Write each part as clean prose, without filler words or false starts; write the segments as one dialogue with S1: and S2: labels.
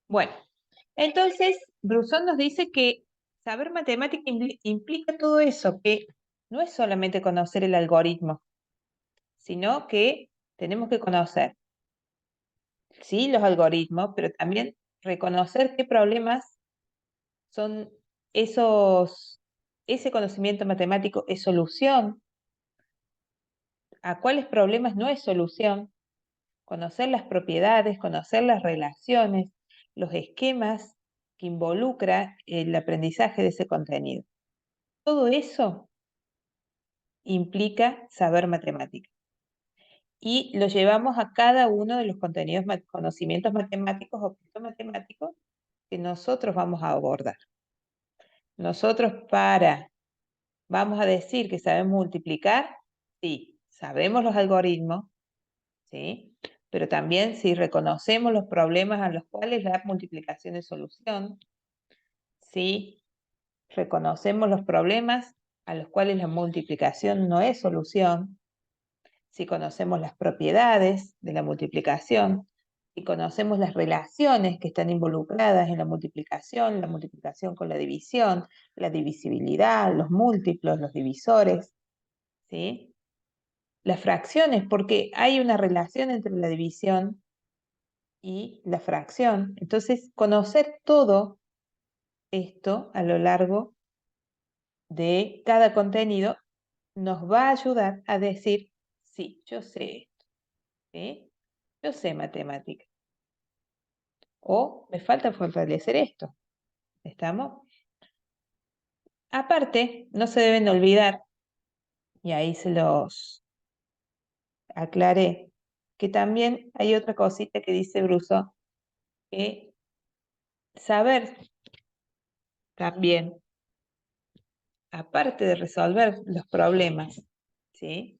S1: Bueno, entonces Brusón nos dice que saber matemática implica todo eso, que no es solamente conocer el algoritmo, sino que tenemos que conocer, sí, los algoritmos, pero también reconocer qué problemas son ese conocimiento matemático es solución, a cuáles problemas no es solución, conocer las propiedades, conocer las relaciones, los esquemas que involucra el aprendizaje de ese contenido. Todo eso implica saber matemática. Y lo llevamos a cada uno de los contenidos, conocimientos matemáticos, objetos matemáticos que nosotros vamos a abordar. Nosotros vamos a decir que sabemos multiplicar, sí, sabemos los algoritmos, ¿sí? Pero también si reconocemos los problemas a los cuales la multiplicación es solución, si reconocemos los problemas a los cuales la multiplicación no es solución, si conocemos las propiedades de la multiplicación, si conocemos las relaciones que están involucradas en la multiplicación con la división, la divisibilidad, los múltiplos, los divisores, ¿sí? Las fracciones, porque hay una relación entre la división y la fracción. Entonces, conocer todo esto a lo largo de cada contenido nos va a ayudar a decir, sí, yo sé esto, ¿sí? Yo sé matemática. O me falta fortalecer esto. ¿Estamos? Aparte, no se deben olvidar, y ahí se los aclaré, que también hay otra cosita que dice Bruso, que saber también, aparte de resolver los problemas, ¿sí?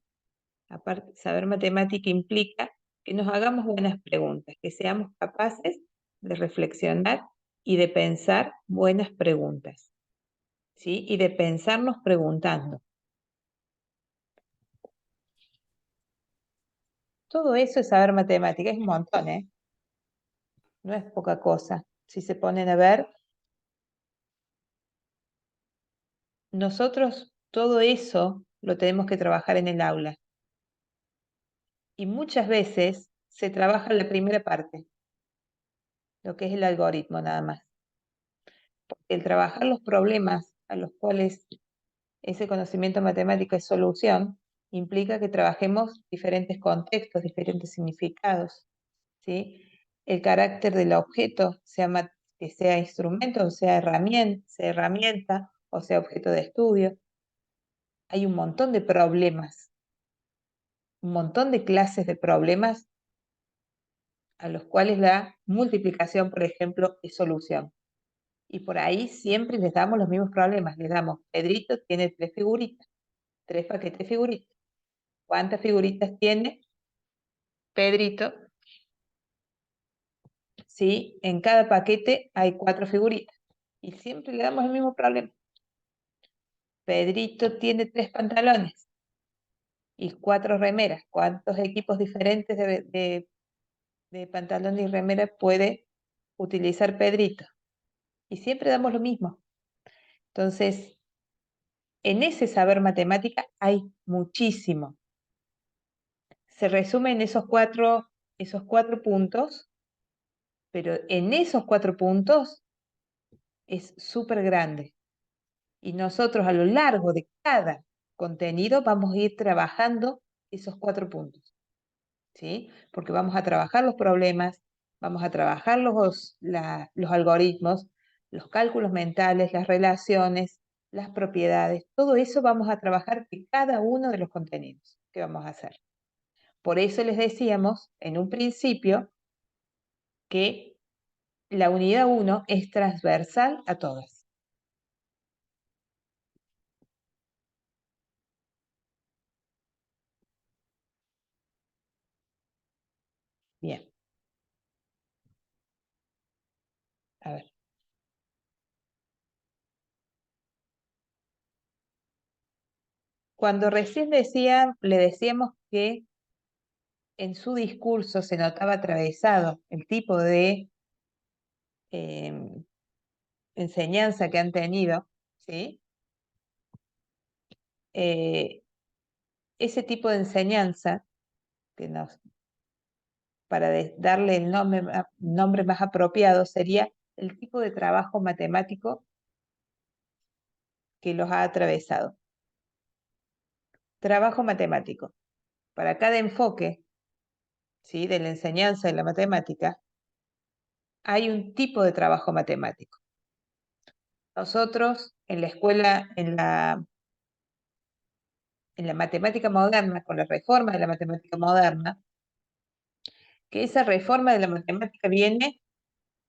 S1: Aparte, saber matemática implica que nos hagamos buenas preguntas, que seamos capaces de reflexionar y de pensar buenas preguntas, ¿sí? Y de pensarnos preguntando. Todo eso es saber matemática, es un montón, ¿eh? No es poca cosa. Si se ponen a ver, nosotros todo eso lo tenemos que trabajar en el aula. Y muchas veces se trabaja en la primera parte, lo que es el algoritmo nada más. El trabajar los problemas a los cuales ese conocimiento matemático es solución, implica que trabajemos diferentes contextos, diferentes significados, ¿sí? El carácter del objeto, que sea instrumento, sea herramienta, o sea objeto de estudio. Hay un montón de problemas, un montón de clases de problemas a los cuales la multiplicación, por ejemplo, es solución. Y por ahí siempre les damos los mismos problemas. Les damos, Pedrito tiene 3 figuritas, 3 paquetes de figuritas. ¿Cuántas figuritas tiene Pedrito? Sí, en cada paquete hay 4 figuritas. Y siempre le damos el mismo problema. Pedrito tiene 3 pantalones y 4 remeras. ¿Cuántos equipos diferentes de pantalón y remera puede utilizar Pedrito? Y siempre damos lo mismo. Entonces, en ese saber matemática hay muchísimo. Se resume en esos cuatro puntos, pero en esos 4 puntos es súper grande. Y nosotros a lo largo de cada contenido vamos a ir trabajando esos 4 puntos, ¿sí? Porque vamos a trabajar los problemas, vamos a trabajar los algoritmos, los cálculos mentales, las relaciones, las propiedades, todo eso vamos a trabajar de cada uno de los contenidos que vamos a hacer. Por eso les decíamos en un principio que la unidad 1 es transversal a todas. Bien, a ver. Cuando recién le decíamos que en su discurso se notaba atravesado el tipo de enseñanza que han tenido, ¿sí? Ese tipo de enseñanza, que para darle el nombre más apropiado, sería el tipo de trabajo matemático que los ha atravesado. Trabajo matemático. Para cada enfoque, ¿sí?, de la enseñanza de la matemática, hay un tipo de trabajo matemático. Nosotros en la escuela, en la matemática moderna, con la reforma de la matemática moderna, que esa reforma de la matemática viene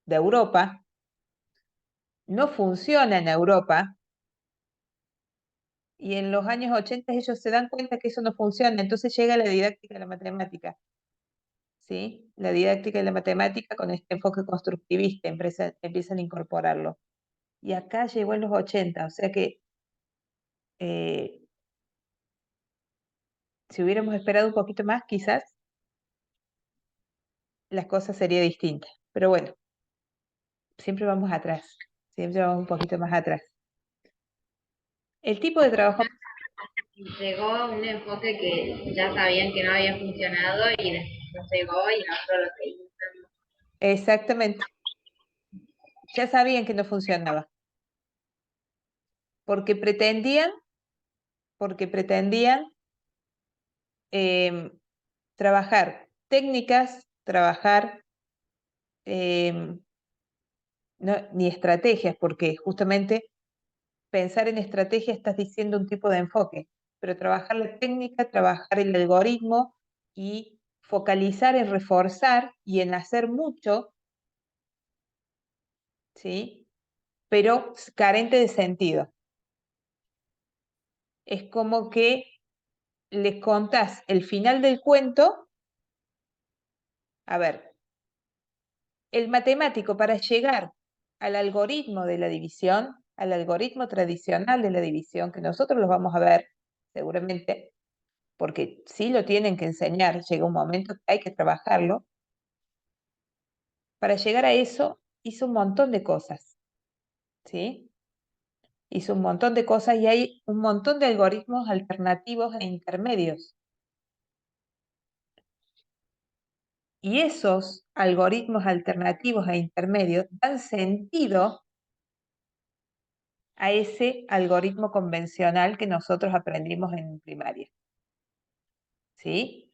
S1: de Europa, no funciona en Europa, y en los años 80 ellos se dan cuenta que eso no funciona, entonces llega la didáctica de la matemática, ¿sí? La didáctica de la matemática con este enfoque constructivista, empiezan a incorporarlo. Y acá llegó en los 80, o sea que si hubiéramos esperado un poquito más, quizás las cosas serían distintas. Pero bueno, siempre vamos atrás, siempre vamos un poquito más atrás. El tipo de trabajo...
S2: Llegó a un enfoque que ya sabían que no había funcionado y después llegó y nosotros lo seguimos.
S1: Exactamente. Ya sabían que no funcionaba. Porque pretendían trabajar técnicas, trabajar ni estrategias, porque justamente pensar en estrategia estás diciendo un tipo de enfoque, pero trabajar la técnica, trabajar el algoritmo y focalizar en reforzar y en hacer mucho, ¿sí?, pero carente de sentido. Es como que les contás el final del cuento. A ver, el matemático, para llegar al algoritmo de la división, al algoritmo tradicional de la división, que nosotros los vamos a ver seguramente, porque sí lo tienen que enseñar, llega un momento que hay que trabajarlo. Para llegar a eso hizo un montón de cosas, ¿sí? Hizo un montón de cosas y hay un montón de algoritmos alternativos e intermedios. Y esos algoritmos alternativos e intermedios dan sentido a ese algoritmo convencional que nosotros aprendimos en primaria, ¿sí?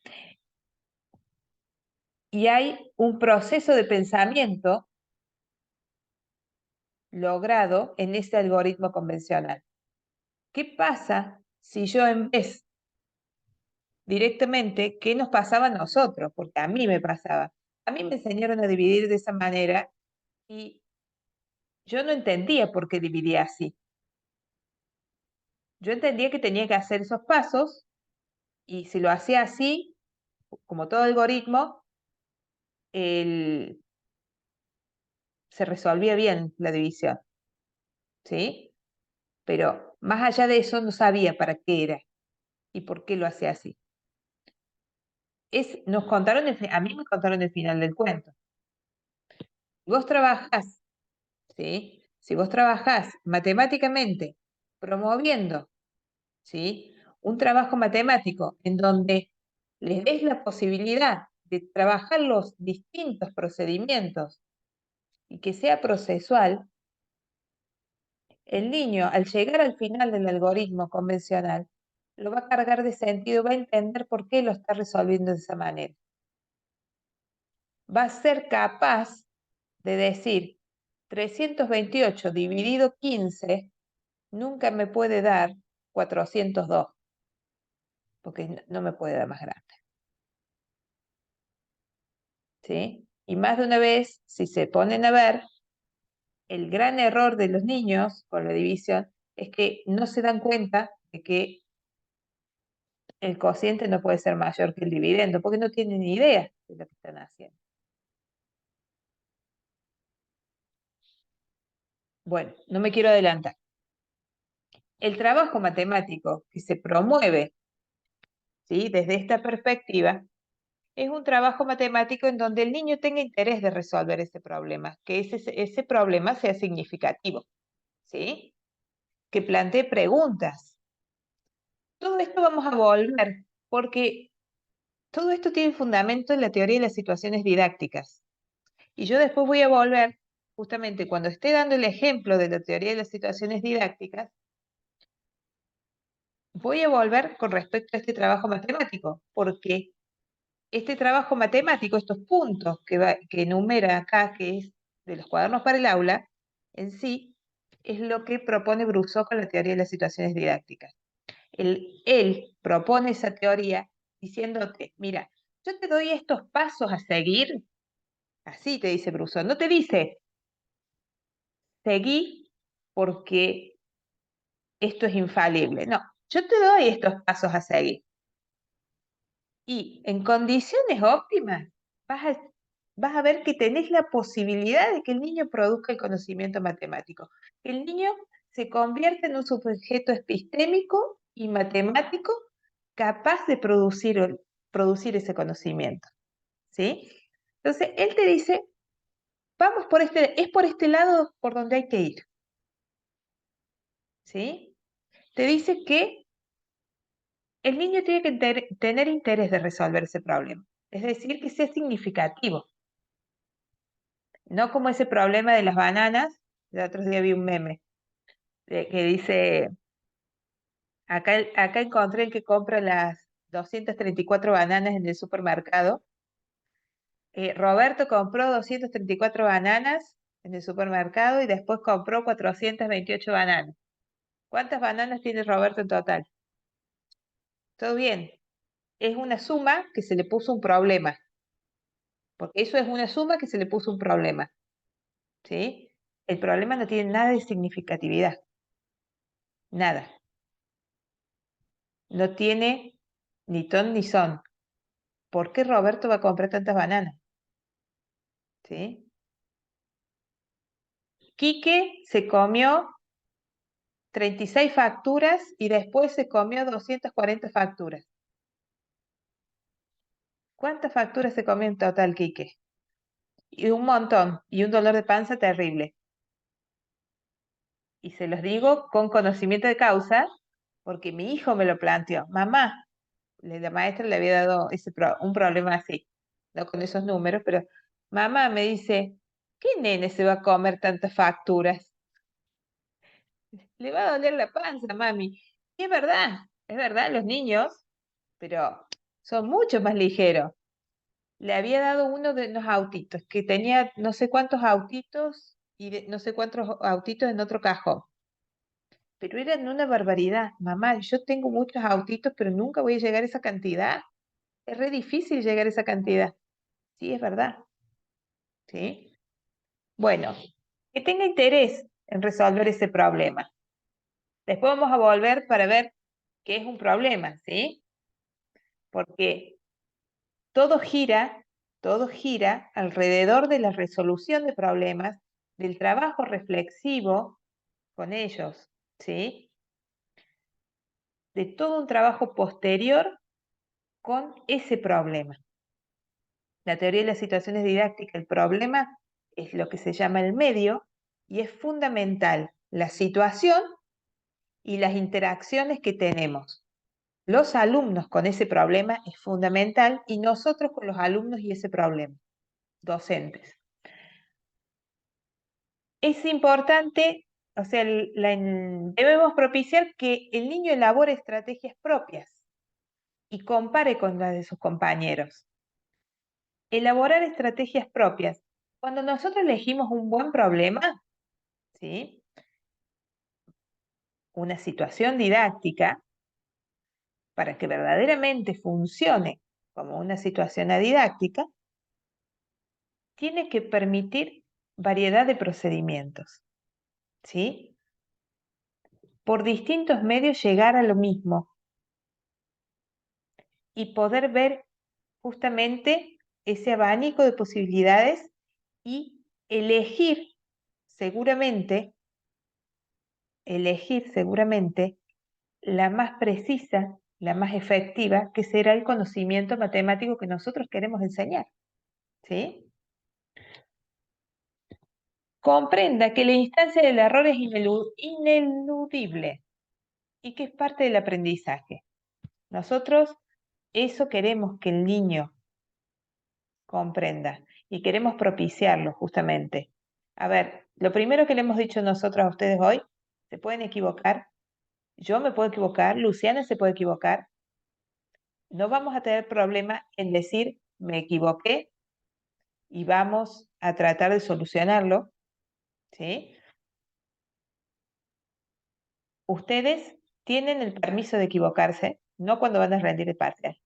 S1: Y hay un proceso de pensamiento logrado en ese algoritmo convencional. ¿Qué pasa si yo en vez directamente, qué nos pasaba a nosotros? Porque a mí me pasaba. A mí me enseñaron a dividir de esa manera y yo no entendía por qué dividía así. Yo entendía que tenía que hacer esos pasos y si lo hacía así, como todo algoritmo, se resolvía bien la división, ¿sí? Pero más allá de eso no sabía para qué era y por qué lo hacía así. Nos contaron a mí me contaron el final del cuento. Vos trabajás, ¿sí? Si vos trabajás matemáticamente promoviendo, ¿sí?, un trabajo matemático en donde les des la posibilidad de trabajar los distintos procedimientos y que sea procesual, el niño, al llegar al final del algoritmo convencional, lo va a cargar de sentido, va a entender por qué lo está resolviendo de esa manera. Va a ser capaz de decir, 328 dividido 15 nunca me puede dar 402, porque no me puede dar más grande. ¿Sí? Y más de una vez, si se ponen a ver, el gran error de los niños con la división es que no se dan cuenta de que el cociente no puede ser mayor que el dividendo, porque no tienen ni idea de lo que están haciendo. Bueno, no me quiero adelantar. El trabajo matemático que se promueve, ¿sí?, desde esta perspectiva es un trabajo matemático en donde el niño tenga interés de resolver ese problema, que ese problema sea significativo, ¿sí? Que plantee preguntas. Todo esto vamos a volver, porque todo esto tiene fundamento en la teoría de las situaciones didácticas. Y yo después voy a volver, justamente cuando esté dando el ejemplo de la teoría de las situaciones didácticas, voy a volver con respecto a este trabajo matemático, porque este trabajo matemático, estos puntos que enumera acá, que es de los cuadernos para el aula, en sí, es lo que propone Brousseau con la teoría de las situaciones didácticas. Él propone esa teoría diciéndote, mira, yo te doy estos pasos a seguir, así te dice Brousseau, no te dice, seguí porque esto es infalible, no, yo te doy estos pasos a seguir. Y en condiciones óptimas vas a, vas a ver que tenés la posibilidad de que el niño produzca el conocimiento matemático. Que el niño se convierte en un sujeto epistémico y matemático capaz de producir ese conocimiento. ¿Sí? Entonces, él te dice, vamos es por este lado por donde hay que ir. ¿Sí? Te dice que el niño tiene que tener interés de resolver ese problema. Es decir, que sea significativo. No como ese problema de las bananas. El otro día vi un meme que dice, acá encontré el que compra las 234 bananas en el supermercado. Roberto compró 234 bananas en el supermercado y después compró 428 bananas. ¿Cuántas bananas tiene Roberto en total? Todo bien. Es una suma que se le puso un problema. Porque eso es una suma que se le puso un problema. ¿Sí? El problema no tiene nada de significatividad. Nada. No tiene ni ton ni son. ¿Por qué Roberto va a comprar tantas bananas? ¿Sí? Quique se comió 36 facturas y después se comió 240 facturas. ¿Cuántas facturas se comió en total, Quique? Y un montón, y un dolor de panza terrible. Y se los digo con conocimiento de causa, porque mi hijo me lo planteó. Mamá, la maestra le había dado un problema así, no con esos números, pero mamá me dice, ¿qué nene se va a comer tantas facturas? Le va a doler la panza, mami. Y es verdad, los niños, pero son mucho más ligeros. Le había dado uno de los autitos, que tenía no sé cuántos autitos y no sé cuántos autitos en otro cajón. Pero eran una barbaridad. Mamá, yo tengo muchos autitos, pero nunca voy a llegar a esa cantidad. Es re difícil llegar a esa cantidad. Sí, es verdad. ¿Sí? Bueno, que tenga interés en resolver ese problema. Después vamos a volver para ver qué es un problema, ¿sí? Porque todo gira, todo gira alrededor de la resolución de problemas, del trabajo reflexivo con ellos, ¿sí? De todo un trabajo posterior con ese problema. La teoría de las situaciones didácticas, el problema es lo que se llama el medio y es fundamental la situación y las interacciones que tenemos. Los alumnos con ese problema es fundamental y nosotros con los alumnos y ese problema, docentes. Es importante, o sea, debemos propiciar que el niño elabore estrategias propias y compare con las de sus compañeros. Elaborar estrategias propias. Cuando nosotros elegimos un buen problema, ¿sí? Una situación didáctica, para que verdaderamente funcione como una situación didáctica, tiene que permitir variedad de procedimientos, ¿sí? Por distintos medios llegar a lo mismo y poder ver justamente ese abanico de posibilidades y elegir seguramente la más precisa la más efectiva, que será el conocimiento matemático que nosotros queremos enseñar. ¿Sí? Comprenda que la instancia del error es ineludible y que es parte del aprendizaje. Nosotros eso queremos que el niño comprenda y queremos propiciarlo justamente. A ver, lo primero que le hemos dicho nosotros a ustedes hoy, se pueden equivocar, yo me puedo equivocar, Luciana se puede equivocar, no vamos a tener problema en decir me equivoqué y vamos a tratar de solucionarlo, ¿sí? Ustedes tienen el permiso de equivocarse, no cuando van a rendir el parcial,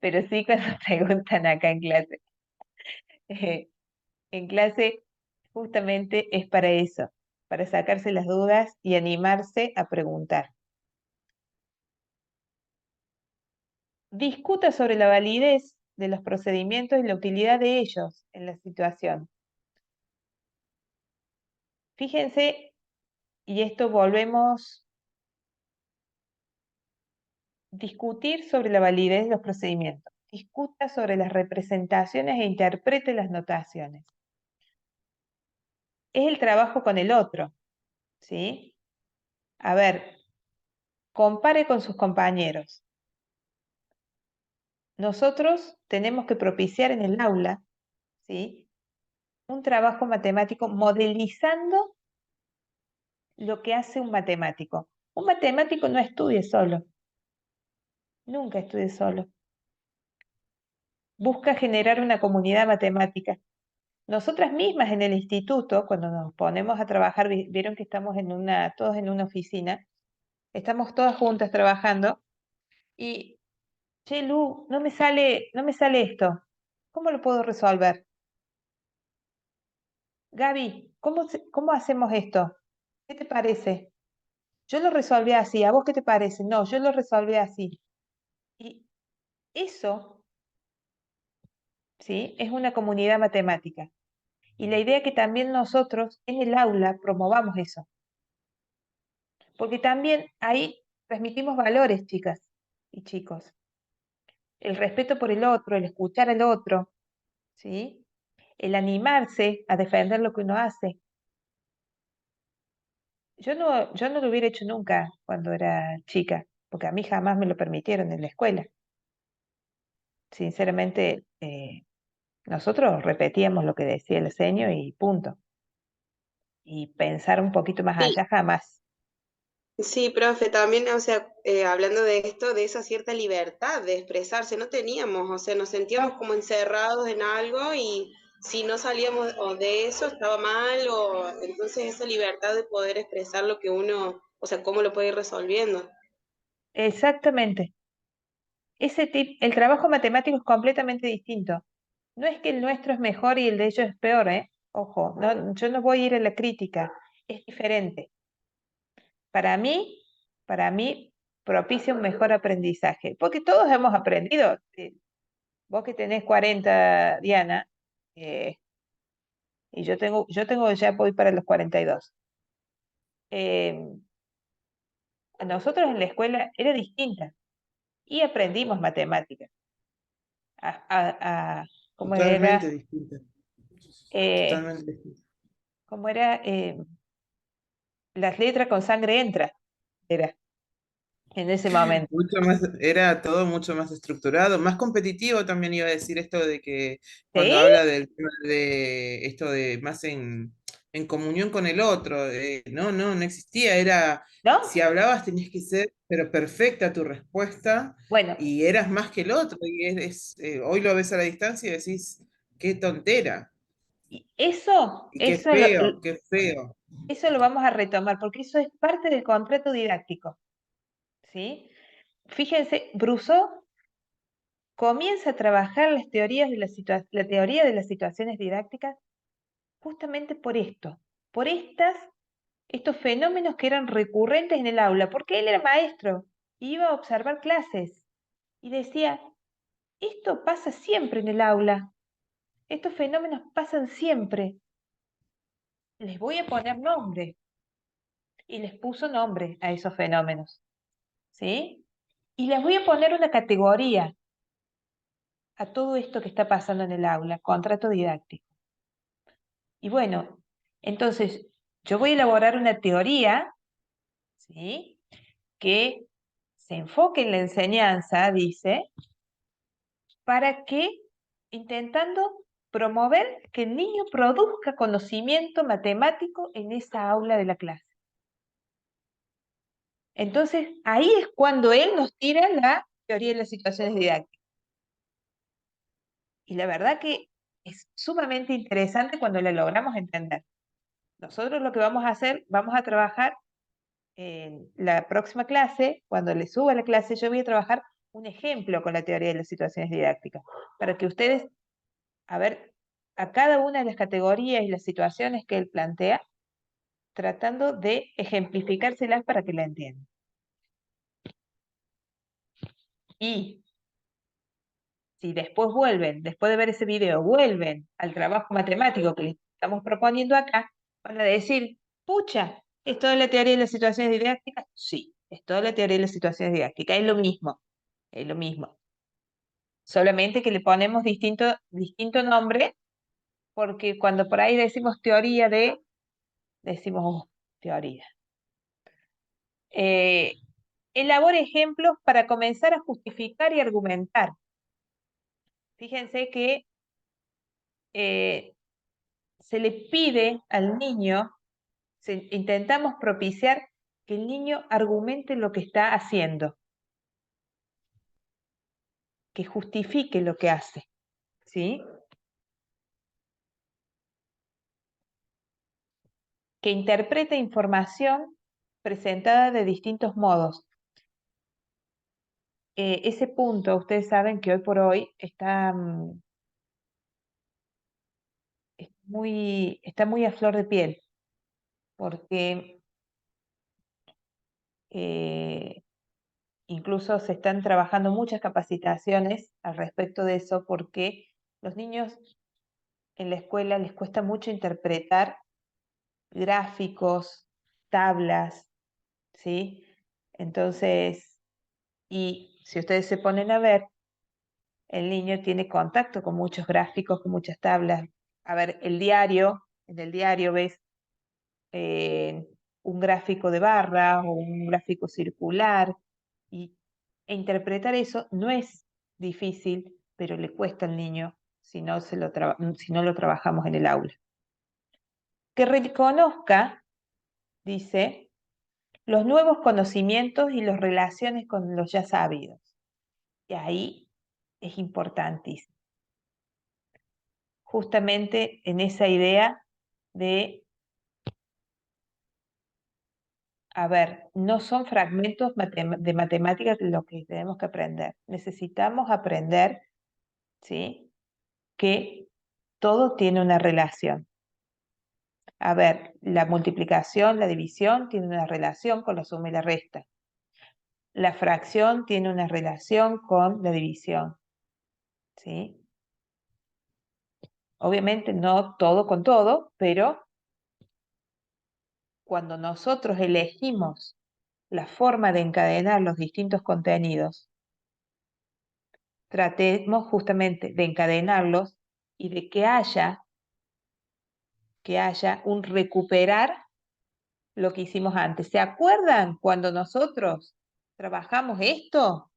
S1: pero sí cuando preguntan acá en clase. En clase justamente es para eso, para sacarse las dudas y animarse a preguntar. Discuta sobre la validez de los procedimientos y la utilidad de ellos en la situación. Fíjense, y esto volvemos, discutir sobre la validez de los procedimientos. Discuta sobre las representaciones e interprete las notaciones. Es el trabajo con el otro, ¿sí? A ver, compare con sus compañeros. Nosotros tenemos que propiciar en el aula, ¿sí? Un trabajo matemático modelizando lo que hace un matemático. Un matemático no estudia solo, nunca estudia solo. Busca generar una comunidad matemática. Nosotras mismas en el instituto, cuando nos ponemos a trabajar, vieron que estamos todos en una oficina, estamos todas juntas trabajando y, che, Lu, no me sale esto. ¿Cómo lo puedo resolver? Gaby, ¿cómo hacemos esto? ¿Qué te parece? Yo lo resolví así, ¿a vos qué te parece? No, yo lo resolví así. Y eso, ¿sí? Es una comunidad matemática. Y la idea es que también nosotros en el aula promovamos eso. Porque también ahí transmitimos valores, chicas y chicos. El respeto por el otro, el escuchar al otro, ¿sí? El animarse a defender lo que uno hace. Yo no lo hubiera hecho nunca cuando era chica, porque a mí jamás me lo permitieron en la escuela. Sinceramente, nosotros repetíamos lo que decía el seño y punto. Y pensar un poquito más
S3: Sí,
S1: allá jamás.
S3: sí, profe, también, o sea, hablando de esto, de esa cierta libertad de expresarse, no teníamos, o sea, nos sentíamos
S1: No,
S3: como encerrados en algo y si no salíamos o de eso estaba mal, o entonces esa libertad de poder expresar lo que uno, o sea, cómo lo puede ir resolviendo.
S1: exactamente. El trabajo matemático es completamente distinto. No es que el nuestro es mejor y el de ellos es peor, ¿eh? Ojo, no, yo no voy a ir a la crítica, es diferente. Para mí, para mí propicia un mejor aprendizaje, porque todos hemos aprendido. Vos que tenés 40, Diana, eh, y yo tengo ya voy para los 42. Eh, nosotros en la escuela era distinta y aprendimos matemáticas. A, a- a- ¿cómo
S4: Totalmente
S1: era?
S4: distinta,
S1: Eh,
S4: totalmente distinta.
S1: ¿Cómo era? Las letras con sangre entra, era en ese momento.
S4: Mucho más, era todo mucho más estructurado, más competitivo también iba a decir esto de que cuando
S1: ¿Sí?
S4: habla del tema de esto de más en comunión con el otro, no existía, era, si
S1: ¿No?
S4: hablabas tenías que ser, pero perfecta tu respuesta
S1: Bueno,
S4: y eras más que el otro, y hoy lo ves a la distancia y decís, qué tontera,
S1: y eso,
S4: y
S1: eso lo,
S4: qué feo.
S1: eso lo vamos a retomar, porque eso es parte del contrato didáctico, ¿sí? Fíjense, Brousseau comienza a trabajar las teorías de la teoría de las situaciones didácticas justamente por esto, por estos fenómenos que eran recurrentes en el aula, porque él era maestro, iba a observar clases y decía, esto pasa siempre en el aula, estos fenómenos pasan siempre, les voy a poner nombre, y les puso nombre a esos fenómenos, ¿sí? Y les voy a poner una categoría a todo esto que está pasando en el aula, contrato didáctico. Y bueno, entonces yo voy a elaborar una teoría, ¿sí?, que se enfoque en la enseñanza, dice, para que, intentando promover que el niño produzca conocimiento matemático en esa aula de la clase. Entonces, ahí es cuando él nos tira la teoría de las situaciones didácticas. Y la verdad que es sumamente interesante cuando la logramos entender. Nosotros lo que vamos a hacer, vamos a trabajar en la próxima clase, cuando le suba la clase, yo voy a trabajar un ejemplo con la teoría de las situaciones didácticas, para que ustedes, a ver, a cada una de las categorías y las situaciones que él plantea, tratando de ejemplificárselas para que la entiendan. Y si después vuelven, después de ver ese video, vuelven al trabajo matemático que les estamos proponiendo acá, van a decir, pucha, ¿es toda la teoría de las situaciones didácticas? Sí, es toda la teoría de las situaciones didácticas, es lo mismo, es lo mismo. Solamente que le ponemos distinto nombre, porque cuando por ahí decimos teoría de, decimos teoría. Elabore ejemplos para comenzar a justificar y argumentar. Fíjense que se le pide al niño, intentamos propiciar que el niño argumente lo que está haciendo, que justifique lo que hace, ¿sí? Que interprete información presentada de distintos modos. Ese punto, ustedes saben que hoy por hoy está muy a flor de piel, porque incluso se están trabajando muchas capacitaciones al respecto de eso, porque los niños en la escuela les cuesta mucho interpretar gráficos, tablas, ¿sí? Entonces, y si ustedes se ponen a ver, el niño tiene contacto con muchos gráficos, con muchas tablas. A ver, en el diario ves un gráfico de barra o un gráfico circular, e interpretar eso no es difícil, pero le cuesta al niño si no lo trabajamos en el aula. Que reconozca, dice, los nuevos conocimientos y las relaciones con los ya sabidos. Y ahí es importantísimo. Justamente en esa idea de, a ver, no son fragmentos de matemáticas lo que tenemos que aprender. Necesitamos aprender, ¿sí?, que todo tiene una relación. A ver, la multiplicación, la división tiene una relación con la suma y la resta. La fracción tiene una relación con la división, ¿sí? Obviamente no todo con todo, pero cuando nosotros elegimos la forma de encadenar los distintos contenidos, tratemos justamente de encadenarlos y de que haya un recuperar lo que hicimos antes. ¿Se acuerdan cuando nosotros trabajamos esto?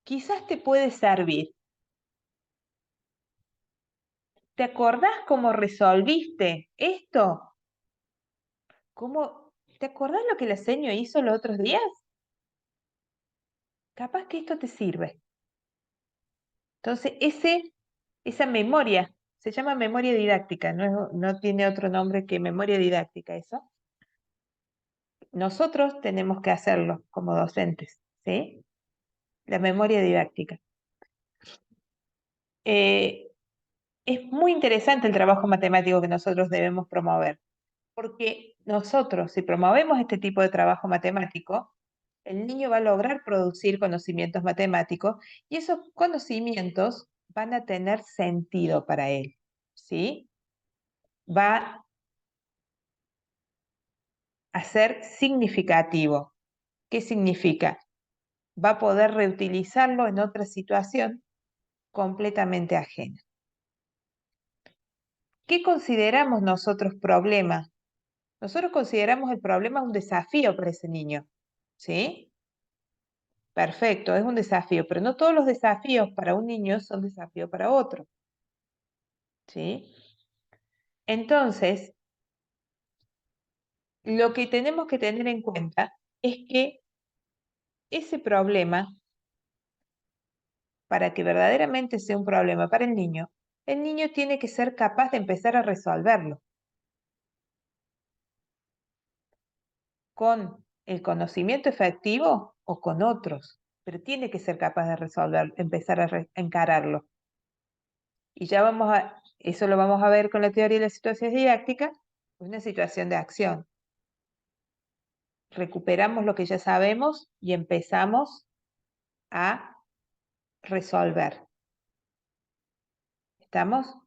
S1: Quizás te puede servir. ¿Te acordás cómo resolviste esto? ¿Te acordás lo que la seño hizo los otros días? Capaz que esto te sirve. Entonces, esa memoria, se llama memoria didáctica, no tiene otro nombre que memoria didáctica eso. Nosotros tenemos que hacerlo como docentes, ¿sí? La memoria didáctica. Es muy interesante el trabajo matemático que nosotros debemos promover, porque nosotros, si promovemos este tipo de trabajo matemático, el niño va a lograr producir conocimientos matemáticos y esos conocimientos van a tener sentido para él, ¿sí? Va a ser significativo. ¿Qué significa? va a poder reutilizarlo en otra situación completamente ajena. ¿Qué consideramos nosotros problema? Nosotros consideramos el problema un desafío para ese niño, ¿sí? Perfecto, es un desafío, pero no todos los desafíos para un niño son desafíos para otro, ¿sí? Entonces, lo que tenemos que tener en cuenta es que ese problema, para que verdaderamente sea un problema para el niño tiene que ser capaz de empezar a resolverlo con el conocimiento efectivo o con otros, pero tiene que ser capaz de resolver, empezar a encararlo. Y ya eso lo vamos a ver con la teoría de las situaciones didácticas, una situación de acción. Recuperamos lo que ya sabemos y empezamos a resolver. ¿Estamos?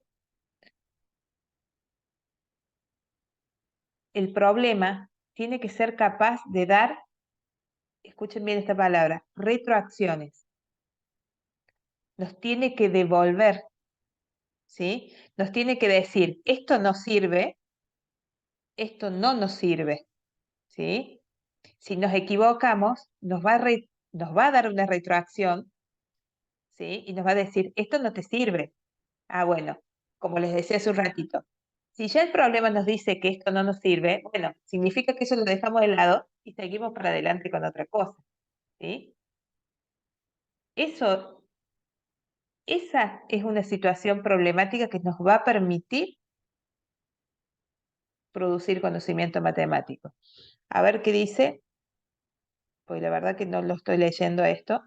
S1: El problema tiene que ser capaz de dar, escuchen bien esta palabra, retroacciones. Nos tiene que devolver, ¿sí? Nos tiene que decir, esto no sirve, esto no nos sirve, ¿sí? Si nos equivocamos, nos va a dar una retroacción, ¿sí? Y nos va a decir, esto no te sirve. Ah, bueno, como les decía hace un ratito, si ya el problema nos dice que esto no nos sirve, bueno, significa que eso lo dejamos de lado y seguimos para adelante con otra cosa, ¿sí? Esa es una situación problemática que nos va a permitir producir conocimiento matemático. A ver qué dice, pues la verdad que no lo estoy leyendo esto.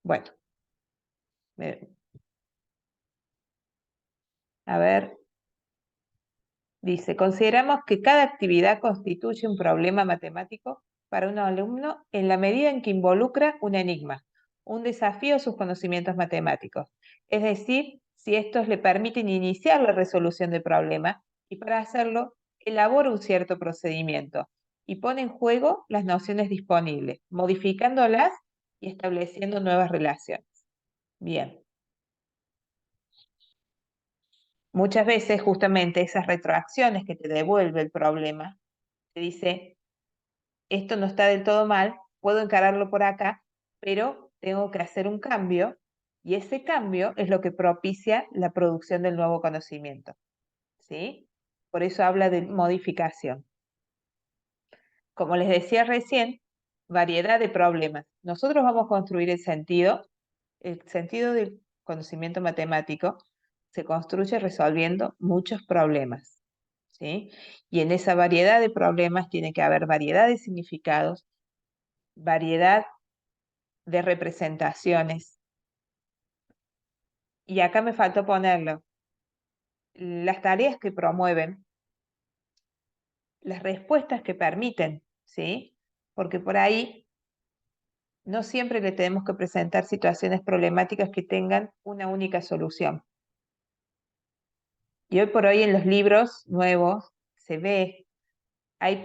S1: Bueno, a ver, dice, consideramos que cada actividad constituye un problema matemático para un alumno en la medida en que involucra un enigma, un desafío a sus conocimientos matemáticos. Es decir, si estos le permiten iniciar la resolución del problema y para hacerlo elabora un cierto procedimiento y pone en juego las nociones disponibles, modificándolas y estableciendo nuevas relaciones. Bien. Muchas veces justamente esas retroacciones que te devuelve el problema, te dice, esto no está del todo mal, puedo encararlo por acá, pero tengo que hacer un cambio y ese cambio es lo que propicia la producción del nuevo conocimiento, ¿sí? Por eso habla de modificación. Como les decía recién, variedad de problemas. Nosotros vamos a construir el sentido del conocimiento matemático se construye resolviendo muchos problemas, ¿sí? Y en esa variedad de problemas tiene que haber variedad de significados, variedad de representaciones. Y acá me faltó ponerlo. Las tareas que promueven, las respuestas que permiten, ¿sí? Porque por ahí no siempre le tenemos que presentar situaciones problemáticas que tengan una única solución. Y hoy por hoy en los libros nuevos se ve, hay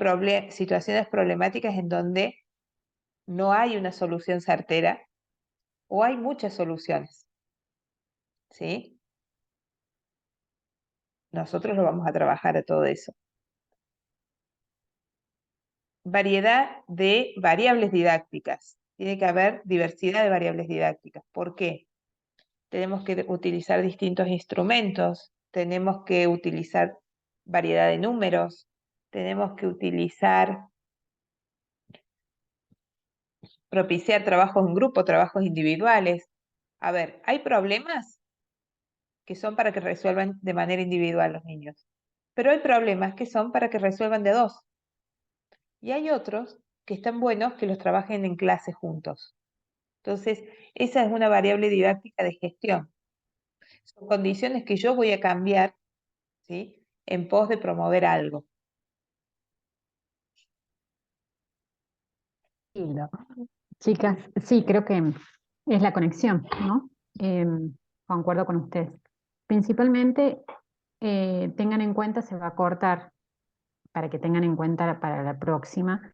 S1: situaciones problemáticas en donde no hay una solución certera o hay muchas soluciones, ¿sí? Nosotros lo vamos a trabajar a todo eso. Variedad de variables didácticas. Tiene que haber diversidad de variables didácticas. ¿Por qué? Tenemos que utilizar distintos instrumentos, tenemos que utilizar variedad de números, tenemos que propiciar trabajos en grupo, trabajos individuales. A ver, hay problemas que son para que resuelvan de manera individual los niños, pero hay problemas que son para que resuelvan de dos. Y hay otros que están buenos que los trabajen en clase juntos. Entonces, esa es una variable didáctica de gestión. Son condiciones que yo voy a cambiar, ¿sí? En pos de promover algo.
S5: Lindo. Chicas, sí, creo que es la conexión, ¿no? Concuerdo con ustedes. Principalmente, tengan en cuenta, se va a cortar, para que tengan en cuenta para la próxima,